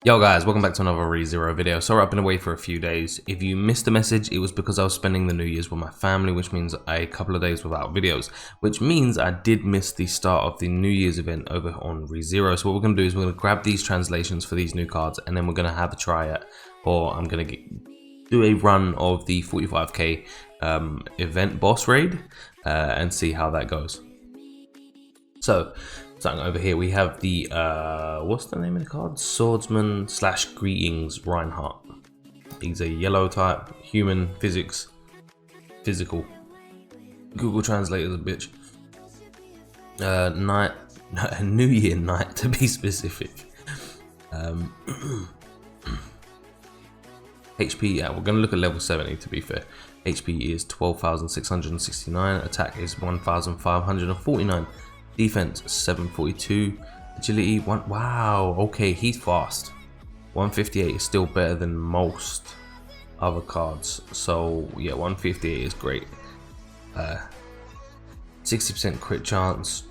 Yo guys, welcome back to another Rezero video. Sorry I've been away for a few days. If you missed the message, it was because I was spending the New Year's with my family, which means a couple of days without videos, which means I did miss the start of the New Year's event over on Rezero. So what we're going to do is we're going to grab these translations for these new cards, and then we're going to have a try at, or I'm going to do a run of the 45k event boss raid and see how that goes. So starting over here, we have the what's the name of the card? Swordsman / Greetings Reinhardt. He's a yellow type, human, physics, physical. Google Translate is a bitch. New Year night to be specific. HP, yeah, we're going to look at level 70 to be fair. HP is 12,669, attack is 1,549. Defense 742, agility 1. Wow, okay, he's fast. 158 is still better than most other cards. So yeah, 158 is great. 60% crit chance,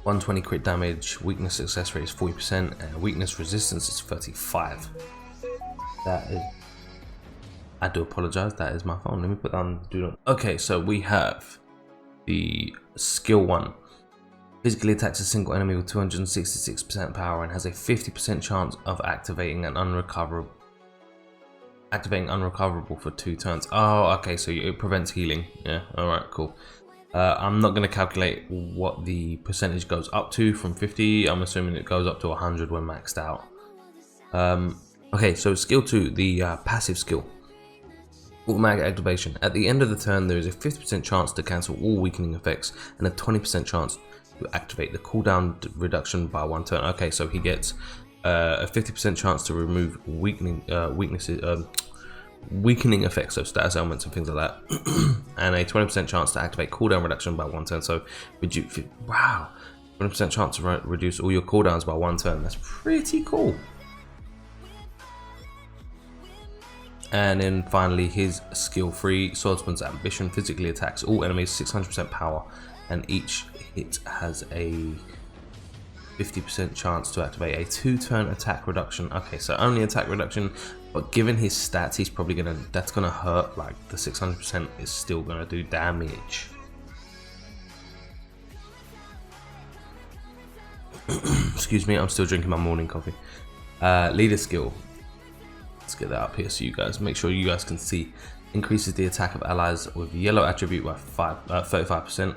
120 crit damage, weakness success rate is 40%, and weakness resistance is 35. That is, I do apologize, that is my phone. Let me put down do not. Okay, so we have the skill 1. Physically attacks a single enemy with 266% power and has a 50% chance of activating unrecoverable for 2 turns. Oh, okay, so it prevents healing. Yeah, alright, cool. I'm not going to calculate what the percentage goes up to from 50. I'm assuming it goes up to 100 when maxed out. Okay, so skill 2, the passive skill. Automatic activation. At the end of the turn, there is a 50% chance to cancel all weakening effects and a 20% chance to activate the cooldown reduction by 1 turn. Okay, so he gets a 50% chance to remove weakening effects, so status elements and things like that, and a 20% chance to activate cooldown reduction by 1 turn. So wow, 20% chance to reduce all your cooldowns by 1 turn. That's pretty cool. And then finally, his skill 3, Swordsman's Ambition, physically attacks all enemies 600% power, and each hit has a 50% chance to activate a 2-turn attack reduction. Okay, so only attack reduction, but given his stats, he's probably that's gonna hurt. Like the 600% is still gonna do damage. Excuse me, I'm still drinking my morning coffee. Leader skill. Let's get that up here so you guys make sure you guys can see. Increases the attack of allies with yellow attribute by 35%.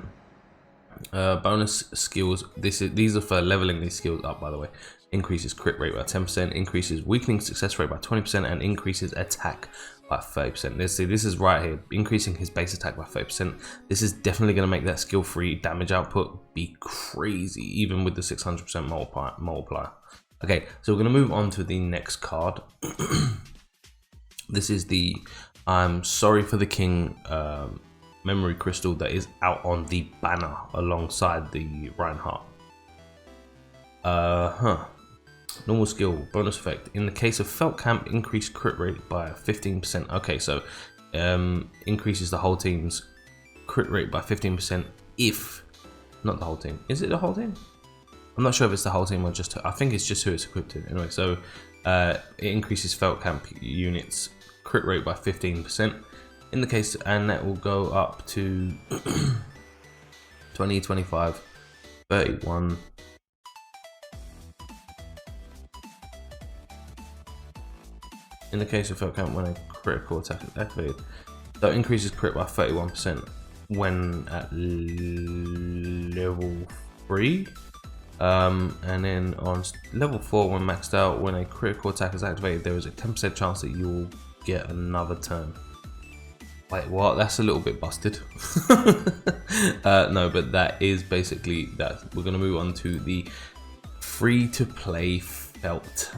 Bonus skills. These are for leveling these skills up, by the way. Increases crit rate by 10%, increases weakening success rate by 20%, and increases attack by 30%. This is right here, increasing his base attack by 30%. This is definitely going to make that skill 3 damage output be crazy, even with the 600% multiplier. Okay, so we're going to move on to the next card. This is the I'm Sorry for the King memory crystal that is out on the banner alongside the Reinhardt. Normal skill, bonus effect. In the case of Felt Camp, increase crit rate by 15%. Okay, so increases the whole team's crit rate by 15% if, not the whole team. Is it the whole team? I'm not sure if it's the whole team or just, I think it's just who it's equipped to. Anyway, so it increases Felt Camp units crit rate by 15%. In the case, and that will go up to 20, 25, 31. In the case of Felt Camp, when a critical attack is activated, so it increases crit by 31% when at level 3. And then on level 4, when maxed out, when a critical attack is activated, there is a 10% chance that you will get another turn. Wait, what? That's a little bit busted. No, but that is basically that. We're going to move on to the free-to-play Felt.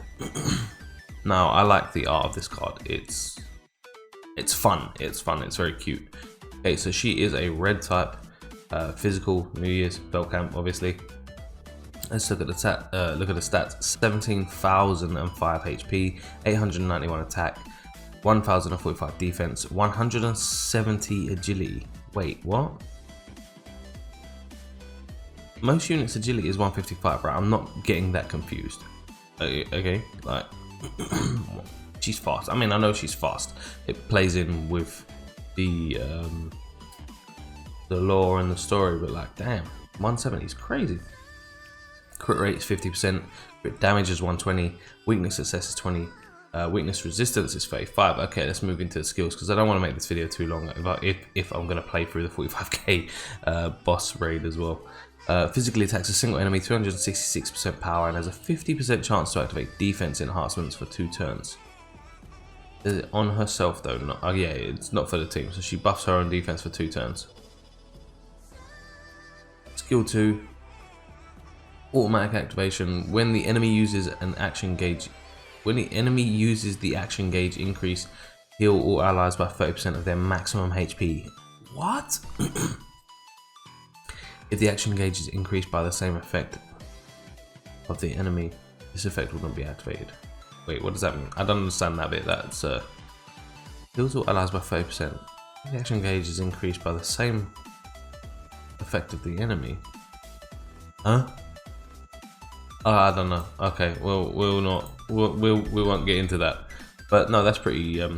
Now, I like the art of this card. It's fun. It's fun. It's very cute. Okay, so she is a red type, physical, New Year's, Felt Camp, obviously. Let's look at the stats. 17,005 HP, 891 attack, 1,045 defense, 170 agility. Wait, what? Most units agility is 155, right? I'm not getting that confused. Okay, like She's fast. I mean, I know she's fast. It plays in with the lore and the story, but like, damn, 170 is crazy. Crit rate is 50%, crit damage is 120, weakness success is 20, weakness resistance is 35. Okay, let's move into the skills because I don't want to make this video too long if I'm going to play through the 45k boss raid as well. Physically attacks a single enemy, 266% power, and has a 50% chance to activate defense enhancements for 2 turns. Is it on herself though? Not, oh yeah, it's not for the team, so she buffs her own defense for 2 turns. Skill 2. Automatic activation. When the enemy uses an action gauge, the action gauge increase, heal all allies by 30% of their maximum HP. What? If the action gauge is increased by the same effect of the enemy, this effect will not be activated. Wait, what does that mean? I don't understand that bit. That's heals all allies by 30%. If the action gauge is increased by the same effect of the enemy. Huh? Oh, I don't know. Okay, well, we won't get into that. But no, that's pretty. A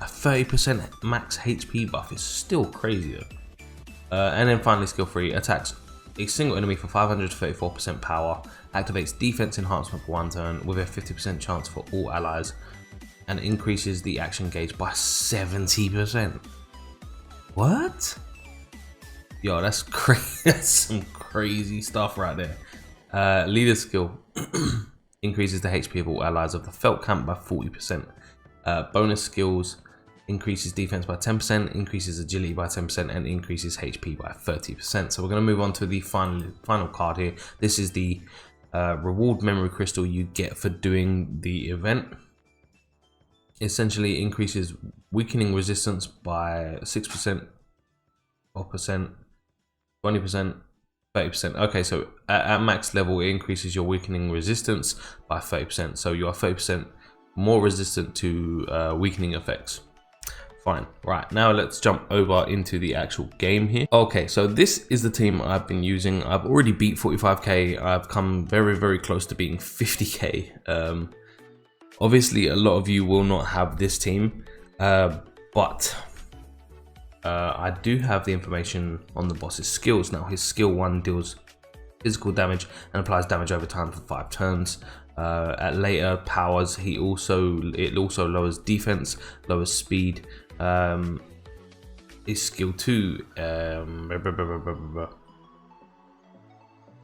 30% max HP buff is still crazy though. And then finally, skill 3 attacks a single enemy for 534% power, activates defense enhancement for 1 turn with a 50% chance for all allies, and increases the action gauge by 70%. What? Yo, that's crazy. That's some crazy stuff right there. Leader skill increases the HP of all allies of the felt camp by 40%. Bonus skills increases defense by 10%, increases agility by 10%, and increases HP by 30%. So we're going to move on to the final card here. This is the reward memory crystal you get for doing the event. Essentially increases weakening resistance by 6%, 4%, 20%, 30%. Okay, so at max level, it increases your weakening resistance by 30%. So you are 30% more resistant to weakening effects. Fine. Right, now let's jump over into the actual game here. Okay, so this is the team I've been using. I've already beat 45k. I've come very, very close to beating 50k. Obviously, a lot of you will not have this team, but I do have the information on the boss's skills. Now, his skill 1 deals physical damage and applies damage over time for 5 turns. At later powers, it also lowers defense, lowers speed. His skill 2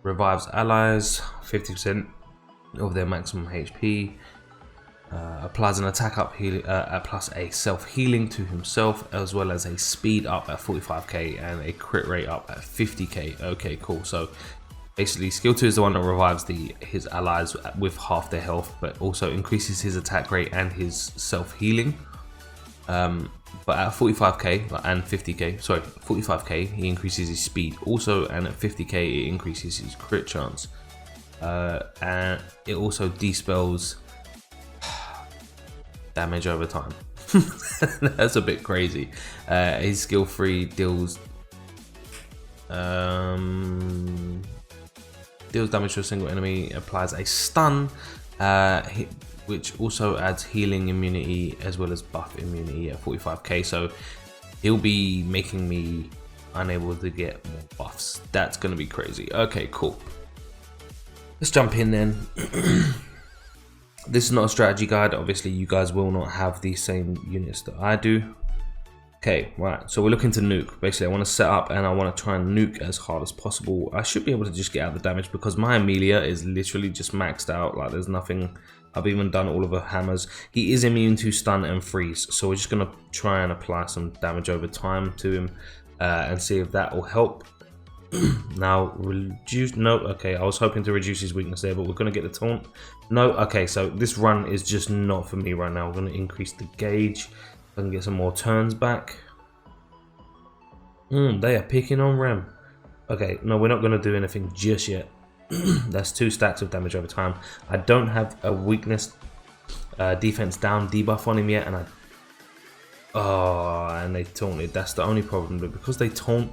revives allies 50% of their maximum HP. Applies an attack up plus a self-healing to himself, as well as a speed up at 45k and a crit rate up at 50k. Okay, cool. So basically, skill 2 is the one that revives his allies with half their health, but also increases his attack rate and his self-healing. But at 45k and 50k, sorry, 45k, he increases his speed also, and at 50k, it increases his crit chance. And it also dispels damage over time. That's a bit crazy. His skill 3 deals damage to a single enemy, applies a stun, which also adds healing immunity as well as buff immunity at 45k. So he'll be making me unable to get more buffs. That's gonna be crazy. Okay, cool. Let's jump in then. This is not a strategy guide. Obviously, you guys will not have the same units that I do. Okay, right, so we're looking to nuke. Basically, I want to set up and I want to try and nuke as hard as possible. I should be able to just get out the damage because my Amelia is literally just maxed out. Like, there's nothing. I've even done all of her hammers. He is immune to stun and freeze, so we're just going to try and apply some damage over time to him and see if that will help. Now, reduce. No, okay, I was hoping to reduce his weakness there, but we're going to get the taunt. No, okay, so this run is just not for me right now. We're going to increase the gauge. I can get some more turns back. They are picking on Rem. Okay, no, we're not going to do anything just yet. That's 2 stacks of damage over time. I don't have a weakness defense down debuff on him yet, and and they taunted. That's the only problem. But because they taunt,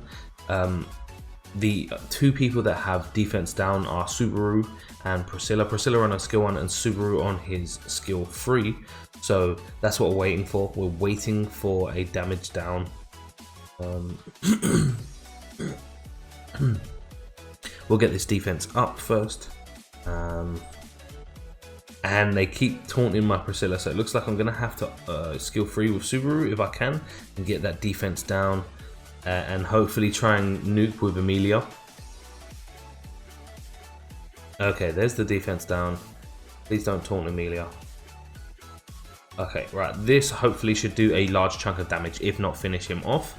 the two people that have defense down are Subaru and Priscilla. Priscilla on a skill 1 and Subaru on his skill 3. So that's what we're waiting for. We're waiting for a damage down. We'll get this defense up first. And they keep taunting my Priscilla, so it looks like I'm gonna have to skill 3 with Subaru if I can and get that defense down, and hopefully try and nuke with Amelia. Okay, there's the defense down. Please don't taunt Amelia. Okay, right, this hopefully should do a large chunk of damage, if not finish him off.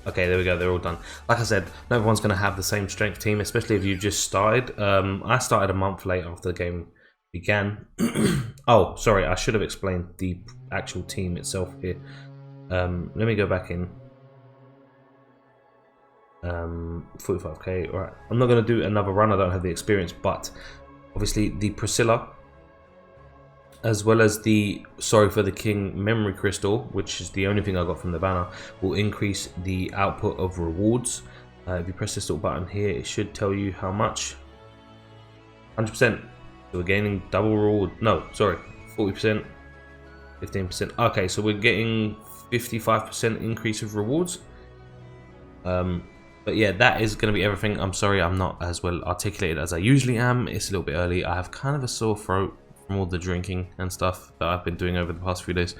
Okay, there we go, they're all done. Like I said, not everyone's going to have the same strength team, especially if you've just started. I started a month late after the game began. Oh, sorry, I should have explained the actual team itself here. Let me go back in. 45k, alright. I'm not going to do another run, I don't have the experience, but obviously the Priscilla, as well as the Sorry for the King memory crystal, which is the only thing I got from the banner, will increase the output of rewards. If you press this little button here, it should tell you how much. 100%. So we're gaining double reward. No, sorry, 40%, 15%. Okay, so we're getting 55% increase of rewards. But yeah, that is going to be everything. I'm sorry I'm not as well articulated as I usually am. It's a little bit early. I have kind of a sore throat from all the drinking and stuff that I've been doing over the past few days.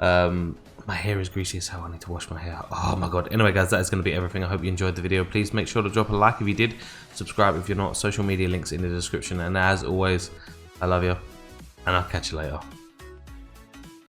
My hair is greasy as hell. I need to wash my hair. Oh my god. Anyway guys, that is going to be everything. I hope you enjoyed the video. Please make sure to drop a like if you did. Subscribe if you're not. Social media links in the description. And as always, I love you. And I'll catch you later.